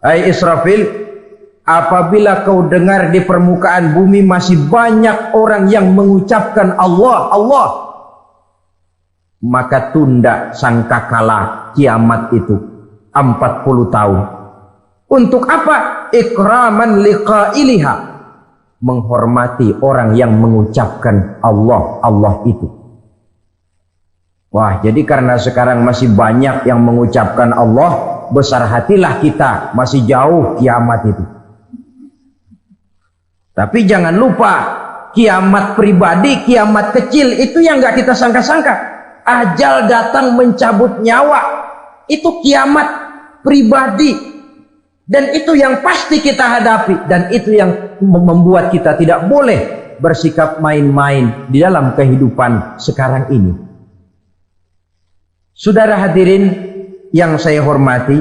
Hai Israfil, apabila kau dengar di permukaan bumi masih banyak orang yang mengucapkan Allah, Allah, maka tunda sangkakala kiamat itu 40 tahun. Untuk apa? Ikraman liqailiha, menghormati orang yang mengucapkan Allah, Allah itu. Wah, jadi karena sekarang masih banyak yang mengucapkan Allah, besar hatilah kita, masih jauh kiamat itu. Tapi jangan lupa, kiamat pribadi, kiamat kecil itu yang nggak kita sangka-sangka. Ajal datang mencabut nyawa, itu kiamat pribadi, dan itu yang pasti kita hadapi, dan itu yang membuat kita tidak boleh bersikap main-main di dalam kehidupan sekarang ini. Saudara hadirin yang saya hormati,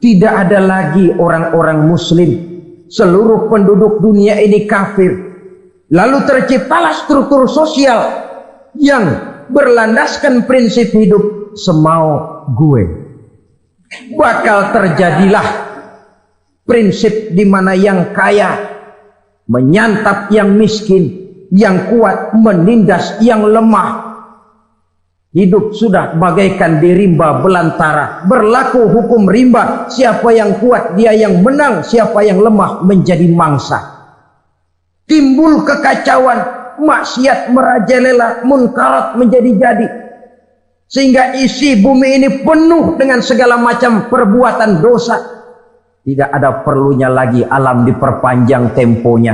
tidak ada lagi orang-orang muslim, seluruh penduduk dunia ini kafir. Lalu terciptalah struktur sosial yang berlandaskan prinsip hidup semau gue. Bakal terjadilah prinsip di mana yang kaya menyantap yang miskin, yang kuat menindas yang lemah. Hidup sudah bagaikan di rimba belantara, berlaku hukum rimba, siapa yang kuat dia yang menang, siapa yang lemah menjadi mangsa. Timbul kekacauan, maksiat merajalela, munkarat menjadi-jadi, sehingga isi bumi ini penuh dengan segala macam perbuatan dosa. Tidak ada perlunya lagi alam diperpanjang temponya.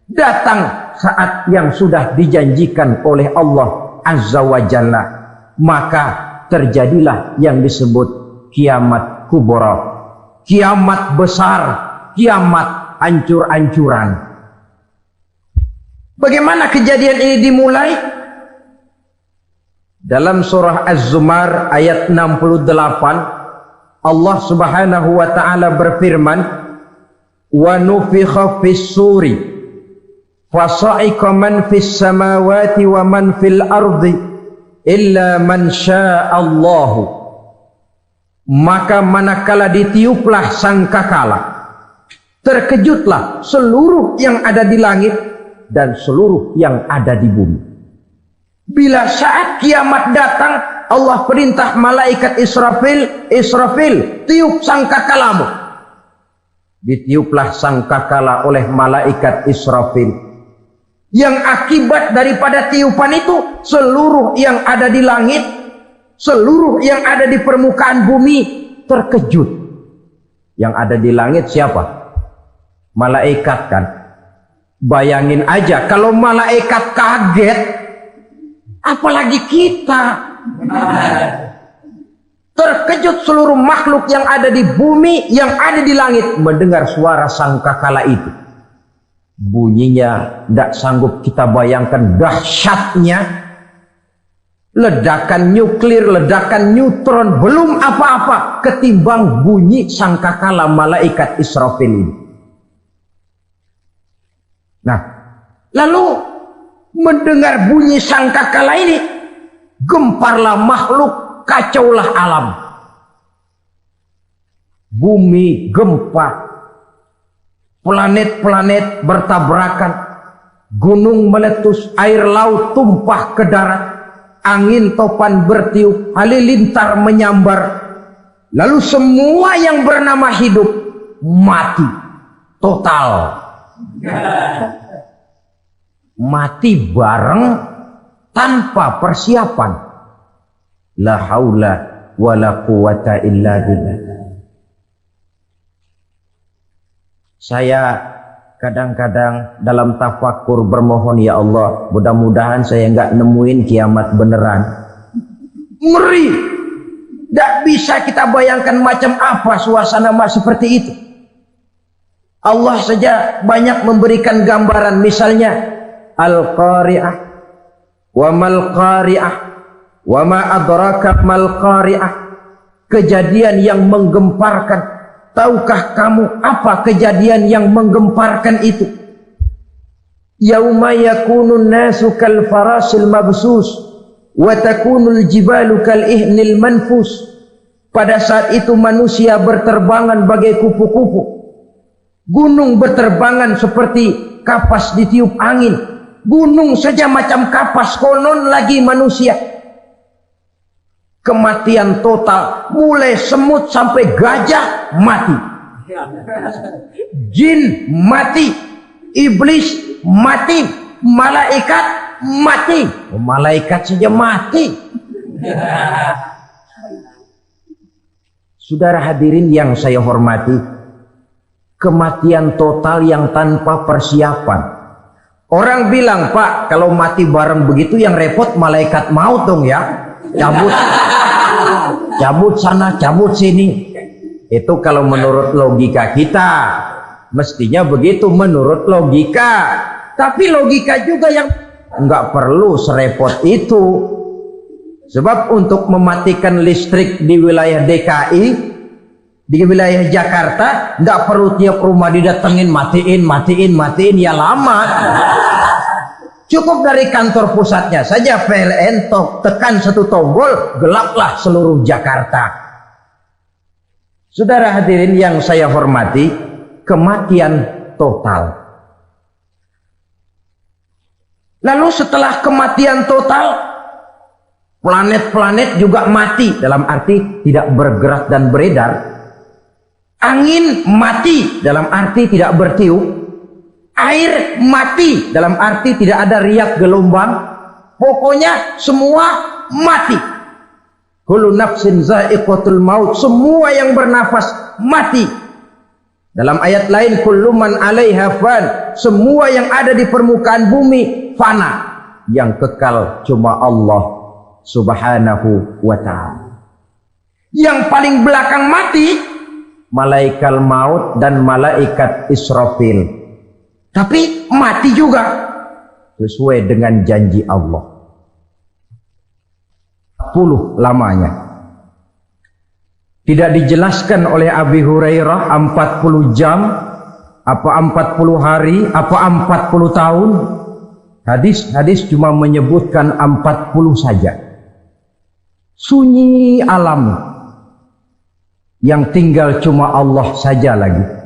Datang saat yang sudah dijanjikan oleh Allah Azza wa Jalla, maka terjadilah yang disebut kiamat kubra, kiamat besar, kiamat hancur-hancuran. Bagaimana kejadian ini dimulai? Dalam surah Az-Zumar ayat 68, Allah Subhanahu wa taala berfirman, "Wa nufikha fis-suri fasa'iqa man fis samawati wa man fil ardi illa man sya'allahu." Maka manakala ditiuplah sangkakala, terkejutlah seluruh yang ada di langit dan seluruh yang ada di bumi. Bila saat kiamat datang, Allah perintah malaikat Israfil, Israfil, tiup sangkakalamu. Ditiuplah sangkakala oleh malaikat Israfil. Yang akibat daripada tiupan itu, seluruh yang ada di langit, seluruh yang ada di permukaan bumi terkejut. Yang ada di langit siapa? Malaikat kan? Bayangin aja kalau malaikat kaget, apalagi kita. Terkejut seluruh makhluk yang ada di bumi, yang ada di langit mendengar suara sangkakala itu. Bunyinya tidak sanggup kita bayangkan dahsyatnya. Ledakan nuklir, ledakan neutron, belum apa-apa ketimbang bunyi sangkakala malaikat Israfil ini. Nah, lalu mendengar bunyi sangkakala ini, gemparlah makhluk, kacaulah alam. Bumi gempa, planet-planet bertabrakan, gunung meletus, air laut tumpah ke darat, angin topan bertiup, halilintar menyambar. Lalu semua yang bernama hidup mati total. Mati bareng tanpa persiapan. La haula wala quwata illa billah. Saya kadang-kadang dalam tafakur bermohon, ya Allah, mudah-mudahan saya nggak nemuin kiamat beneran. Ngeri. Tidak bisa kita bayangkan macam apa suasana seperti itu. Allah saja banyak memberikan gambaran, misalnya Al-Qari'ah, wa mal qari'ah, wa ma adraka mal qari'ah. Kejadian yang menggemparkan. Tahukah kamu apa kejadian yang menggemparkan itu? Yauma yakunun nasu kal farasil mabsus wa takunul jibalu kal ihnil manfus. Pada saat itu manusia berterbangan bagai kupu-kupu. Gunung berterbangan seperti kapas ditiup angin. Gunung saja macam kapas, konon lagi manusia. Kematian total, mulai semut sampai gajah mati. Jin mati, iblis mati, malaikat mati. Malaikat saja mati. Saudara hadirin yang saya hormati, kematian total yang tanpa persiapan. Orang bilang, Pak, kalau mati bareng begitu yang repot malaikat maut dong ya. Cabut sana, cabut sini. Itu kalau menurut logika kita. Mestinya begitu menurut logika. Tapi logika juga yang nggak perlu serepot itu. Sebab untuk mematikan listrik di wilayah DKI, di wilayah Jakarta, nggak perlu tiap rumah didatengin, matiin, ya lama. Cukup dari kantor pusatnya saja PLN, tekan satu tombol, gelaplah seluruh Jakarta. Saudara hadirin yang saya hormati, kematian total. Lalu setelah kematian total, planet-planet juga mati, dalam arti tidak bergerak dan beredar. Angin mati, dalam arti tidak bertiup. Air mati, dalam arti tidak ada riak gelombang. Pokoknya semua mati. Kullu nafsin za'iqatul maut, semua yang bernafas mati. Dalam ayat lain, kullu man 'alaiha fan, semua yang ada di permukaan bumi fana. Yang kekal cuma Allah Subhanahu wa ta'ala. Yang paling belakang mati malaikat maut dan malaikat Israfil. Tapi mati juga sesuai dengan janji Allah. 40 lamanya. Tidak dijelaskan oleh Abi Hurairah 40 jam, apa 40 hari, apa 40 tahun. Hadis cuma menyebutkan 40 saja. Sunyi alam yang tinggal cuma Allah saja lagi.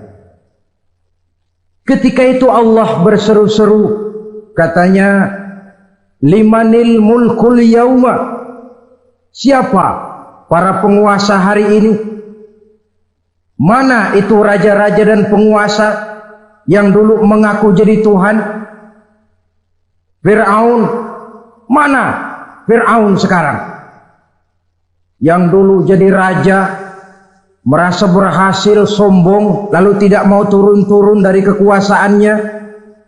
Ketika itu Allah berseru-seru, katanya, limanil mulkul yauma, siapa para penguasa hari ini? Mana itu raja-raja dan penguasa yang dulu mengaku jadi Tuhan? Fir'aun, mana Fir'aun sekarang? Yang dulu jadi raja, merasa berhasil, sombong, lalu tidak mau turun-turun dari kekuasaannya,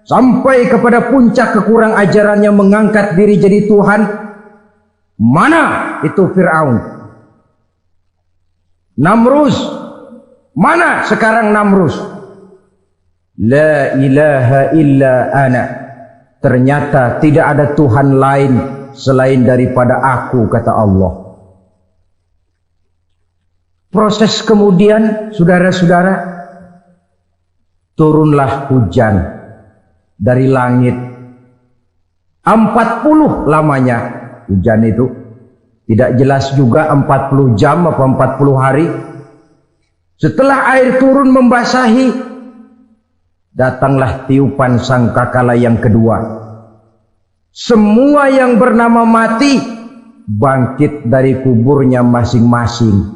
sampai kepada puncak kekurang ajarannya mengangkat diri jadi Tuhan. Mana itu Fir'aun? Namrus, mana sekarang Namrus? La ilaha illa ana, ternyata tidak ada Tuhan lain selain daripada aku, kata Allah. Proses kemudian, saudara-saudara, turunlah hujan dari langit. 40 lamanya hujan itu. Tidak jelas juga 40 jam atau 40 hari. Setelah air turun membasahi, datanglah tiupan sangkakala yang kedua. Semua yang bernama mati bangkit dari kuburnya masing-masing.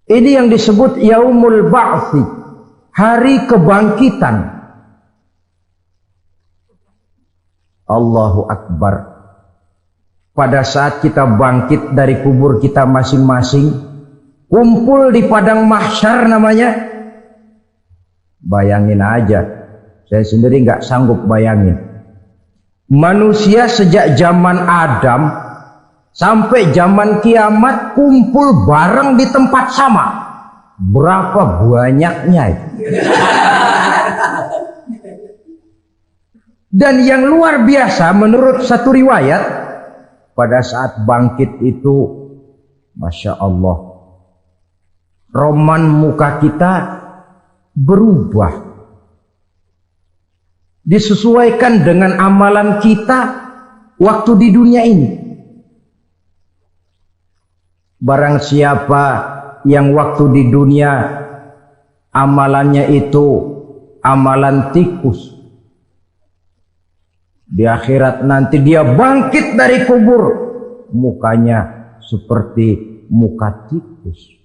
Ini yang disebut Yaumul Ba'thi, hari kebangkitan. Allahu Akbar. Pada saat kita bangkit dari kubur kita masing-masing, kumpul di padang mahsyar namanya. Bayangin aja, saya sendiri nggak sanggup bayangin. Manusia sejak zaman Adam sampai zaman kiamat kumpul bareng di tempat sama. Berapa banyaknya itu? Dan yang luar biasa menurut satu riwayat, pada saat bangkit itu, Masya Allah, roman muka kita berubah. Disesuaikan dengan amalan kita waktu di dunia ini. Barang siapa yang waktu di dunia amalannya itu amalan tikus, di akhirat nanti dia bangkit dari kubur, mukanya seperti muka tikus.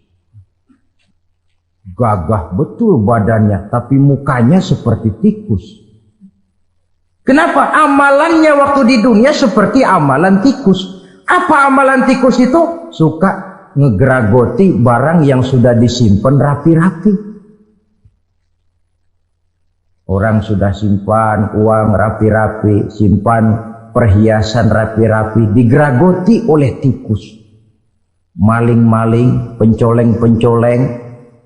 Gagah betul badannya, tapi mukanya seperti tikus. Kenapa? Amalannya waktu di dunia seperti amalan tikus. Apa amalan tikus itu? Suka ngegeragoti barang yang sudah disimpan rapi-rapi. Orang sudah simpan uang rapi-rapi, simpan perhiasan rapi-rapi, digeragoti oleh tikus. Maling-maling, pencoleng-pencoleng,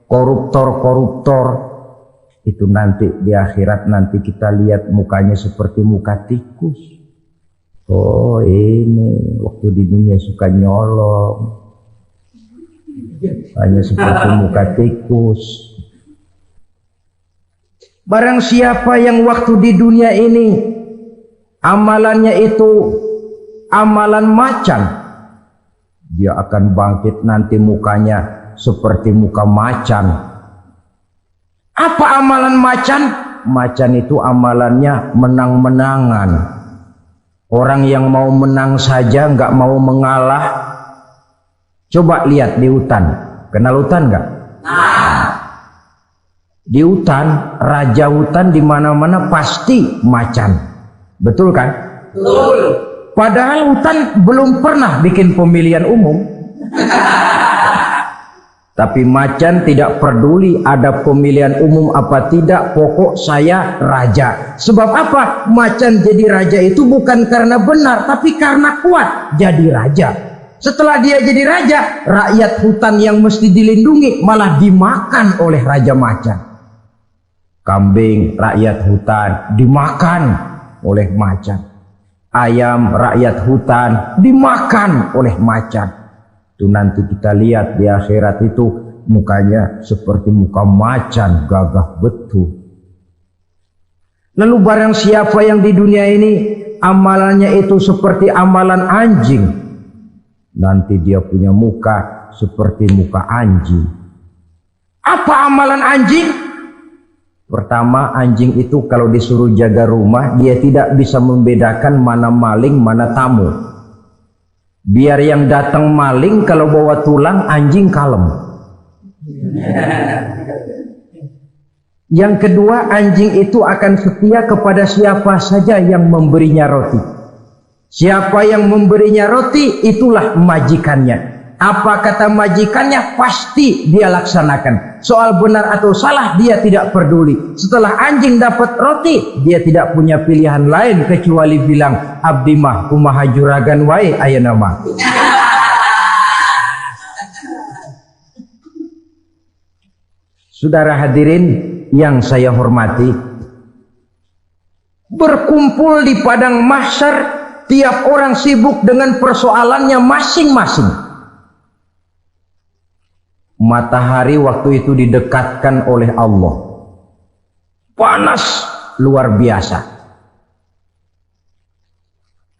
koruptor-koruptor, itu nanti di akhirat nanti kita lihat mukanya seperti muka tikus. Oh ini waktu di dunia suka nyolong, hanya seperti muka tikus. Barang siapa yang waktu di dunia ini amalannya itu amalan macan, dia akan bangkit nanti mukanya seperti muka macan. Apa amalan macan? Macan itu amalannya menang-menangan. Orang yang mau menang saja nggak mau mengalah. Coba lihat di hutan, kenal hutan nggak? Di hutan, raja hutan di mana-mana pasti macan, betul kan? Betul. Padahal hutan belum pernah bikin pemilihan umum. Tapi macan tidak peduli ada pemilihan umum apa tidak, pokok saya raja. Sebab apa? Macan jadi raja itu bukan karena benar, tapi karena kuat jadi raja. Setelah dia jadi raja, rakyat hutan yang mesti dilindungi malah dimakan oleh raja macan. Kambing rakyat hutan dimakan oleh macan. Ayam rakyat hutan dimakan oleh macan. Itu nanti kita lihat di akhirat itu mukanya seperti muka macan, gagah betul. Lalu barang siapa yang di dunia ini amalannya itu seperti amalan anjing, nanti dia punya muka seperti muka anjing. Apa amalan anjing? Pertama, anjing itu kalau disuruh jaga rumah, dia tidak bisa membedakan mana maling, mana tamu. Biar yang datang maling, kalau bawa tulang, anjing kalem. Yang kedua, anjing itu akan setia kepada siapa saja yang memberinya roti. Siapa yang memberinya roti, itulah majikannya. Apa kata majikannya, pasti dia laksanakan. Soal benar atau salah, dia tidak peduli. Setelah anjing dapat roti, dia tidak punya pilihan lain kecuali bilang, abdi mah kumaha juragan wae ayeuna mah. Saudara hadirin yang saya hormati, berkumpul di padang mahsyar, tiap orang sibuk dengan persoalannya masing-masing. Matahari waktu itu didekatkan oleh Allah, panas luar biasa.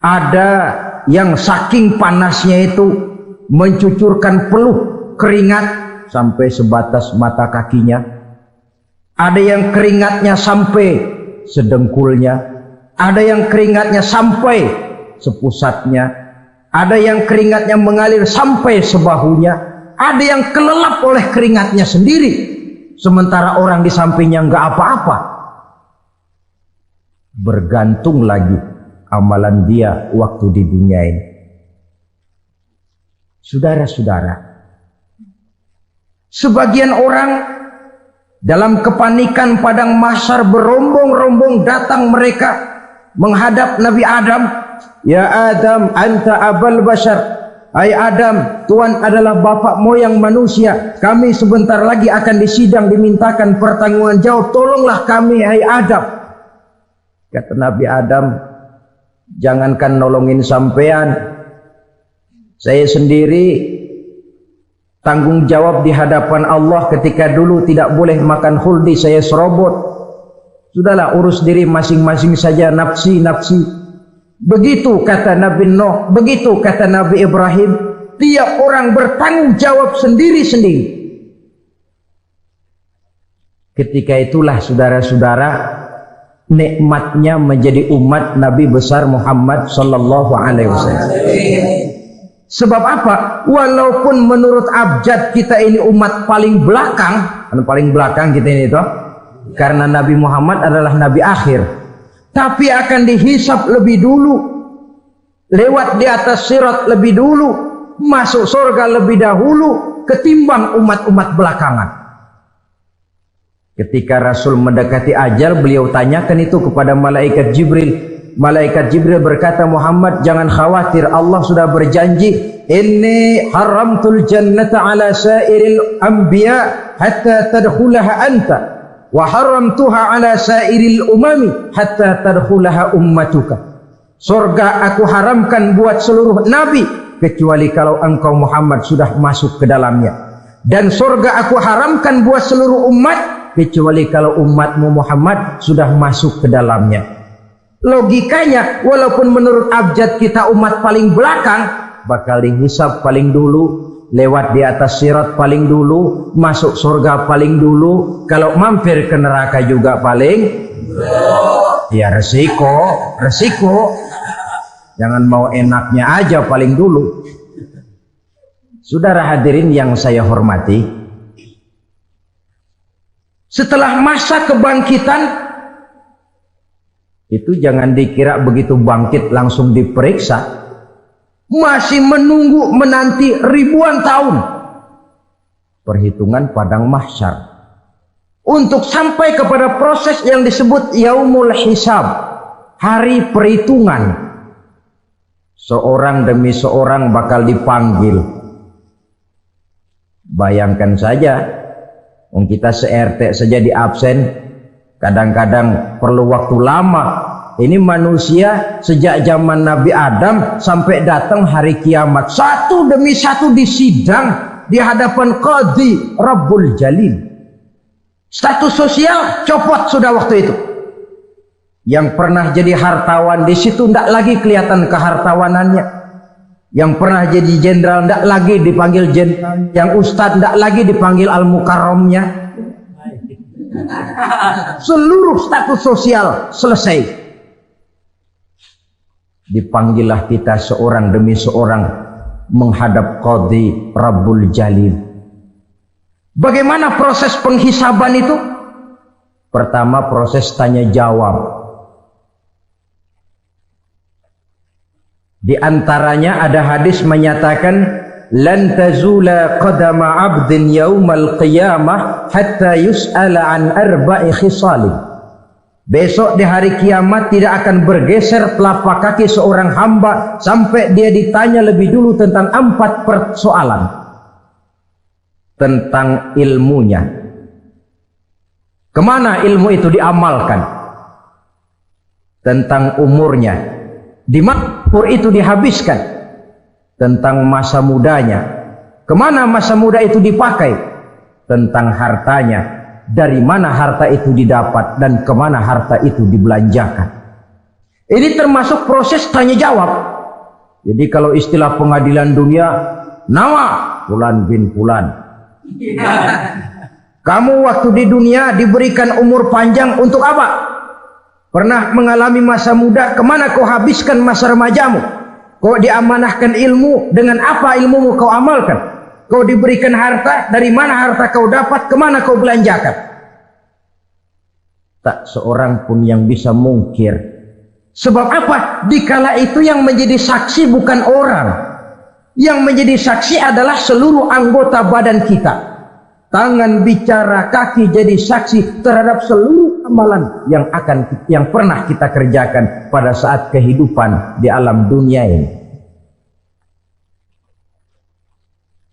Ada yang saking panasnya itu mencucurkan peluh keringat sampai sebatas mata kakinya. Ada yang keringatnya sampai sedengkulnya, ada yang keringatnya sampai sepusatnya, ada yang keringatnya mengalir sampai sebahunya. Ada yang kelelap oleh keringatnya sendiri, sementara orang di sampingnya nggak apa-apa. Bergantung lagi amalan dia waktu di dunia ini. Saudara-saudara, sebagian orang dalam kepanikan padang mahsyar berombong-rombong datang mereka menghadap Nabi Adam. Ya Adam, anta abal bashar. Hai Adam, Tuhan adalah bapak moyang manusia. Kami sebentar lagi akan disidang, dimintakan pertanggungan jawab. Tolonglah kami, hai Adam. Kata Nabi Adam, jangankan nolongin sampean, saya sendiri tanggung jawab di hadapan Allah ketika dulu tidak boleh makan huldi, saya serobot. Sudahlah, urus diri masing-masing saja, nafsi. Begitu kata Nabi Nuh, begitu kata Nabi Ibrahim. Tiap orang bertanggung jawab sendiri-sendiri. Ketika itulah saudara-saudara, nikmatnya menjadi umat Nabi besar Muhammad sallallahu alaihi wasallam. Sebab apa? Walaupun menurut abjad kita ini umat paling belakang kita ini toh, karena Nabi Muhammad adalah nabi akhir, tapi akan dihisap lebih dulu, lewat di atas sirat lebih dulu, masuk surga lebih dahulu ketimbang umat-umat belakangan. Ketika Rasul mendekati ajal, beliau tanyakan itu kepada malaikat Jibril. Malaikat Jibril berkata, Muhammad, jangan khawatir, Allah sudah berjanji, inni haramtul jannata ala sairil anbiya hatta tadkhulaha anta wa haramtuha ala sairil umami hatta tadkhulaha ummatuka. Surga aku haramkan buat seluruh nabi kecuali kalau engkau Muhammad sudah masuk ke dalamnya, dan surga aku haramkan buat seluruh umat kecuali kalau umatmu Muhammad sudah masuk ke dalamnya. Logikanya, walaupun menurut abjad kita umat paling belakang, bakal dihisab paling dulu, lewat di atas sirat paling dulu, masuk surga paling dulu, kalau mampir ke neraka juga paling, ya resiko. Jangan mau enaknya aja paling dulu. Saudara hadirin yang saya hormati, setelah masa kebangkitan itu jangan dikira begitu bangkit langsung diperiksa, masih menanti ribuan tahun perhitungan padang mahsyar untuk sampai kepada proses yang disebut yaumul hisab, hari perhitungan. Seorang demi seorang bakal dipanggil. Bayangkan saja, kita se-RT saja di absen, kadang-kadang perlu waktu lama. Ini manusia sejak zaman Nabi Adam sampai datang hari kiamat, satu demi satu disidang di hadapan Qadhi Rabbul Jalil. Status sosial copot sudah waktu itu. Yang pernah jadi hartawan di situ tidak lagi kelihatan kehartawanannya. Yang pernah jadi jenderal tidak lagi dipanggil jenderal. Yang ustadz tidak lagi dipanggil al-mukarramnya. Seluruh status sosial selesai. Dipanggillah kita seorang demi seorang menghadap Qadhi Rabbul Jalil. Bagaimana proses penghisaban itu? Pertama, proses tanya jawab. Di antaranya ada hadis menyatakan, lan tazula qadama 'abdin yaumal qiyamah hatta yus'ala an arba'i khisalin. Besok di hari kiamat tidak akan bergeser telapak kaki seorang hamba sampai dia ditanya lebih dulu tentang 4 persoalan. Tentang ilmunya. Kemana ilmu itu diamalkan? Tentang umurnya. Di mana umur itu dihabiskan? Tentang masa mudanya. Kemana masa muda itu dipakai? Tentang hartanya. Dari mana harta itu didapat dan kemana harta itu dibelanjakan. Ini termasuk proses tanya jawab. Jadi kalau istilah pengadilan dunia, nama Fulan bin Fulan. Kamu waktu di dunia diberikan umur panjang untuk apa? Pernah mengalami masa muda, kemana kau habiskan masa remajamu? Kau diamanahkan ilmu, dengan apa ilmumu kau amalkan? Kau diberikan harta, dari mana harta kau dapat, kemana kau belanjakan? Tak seorang pun yang bisa mungkir. Sebab apa? Dikala itu yang menjadi saksi bukan orang. Yang menjadi saksi adalah seluruh anggota badan kita. Tangan bicara, kaki jadi saksi terhadap seluruh amalan yang pernah kita kerjakan pada saat kehidupan di alam dunia ini.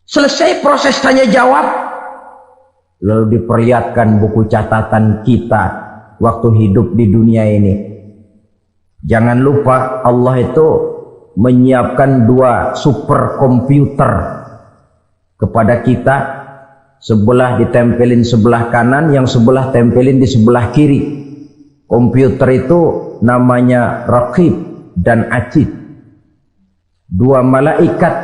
Selesai proses tanya jawab, lalu diperlihatkan buku catatan kita waktu hidup di dunia ini. Jangan lupa Allah itu menyiapkan 2 superkomputer kepada kita. Sebelah ditempelin sebelah kanan, yang sebelah tempelin di sebelah kiri. Komputer itu namanya Raqib dan Atid. 2 malaikat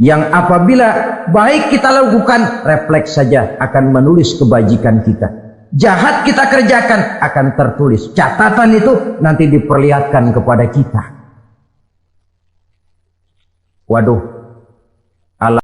yang apabila baik kita lakukan, refleks saja akan menulis kebajikan kita. Jahat kita kerjakan akan tertulis. Catatan itu nanti diperlihatkan kepada kita. Waduh,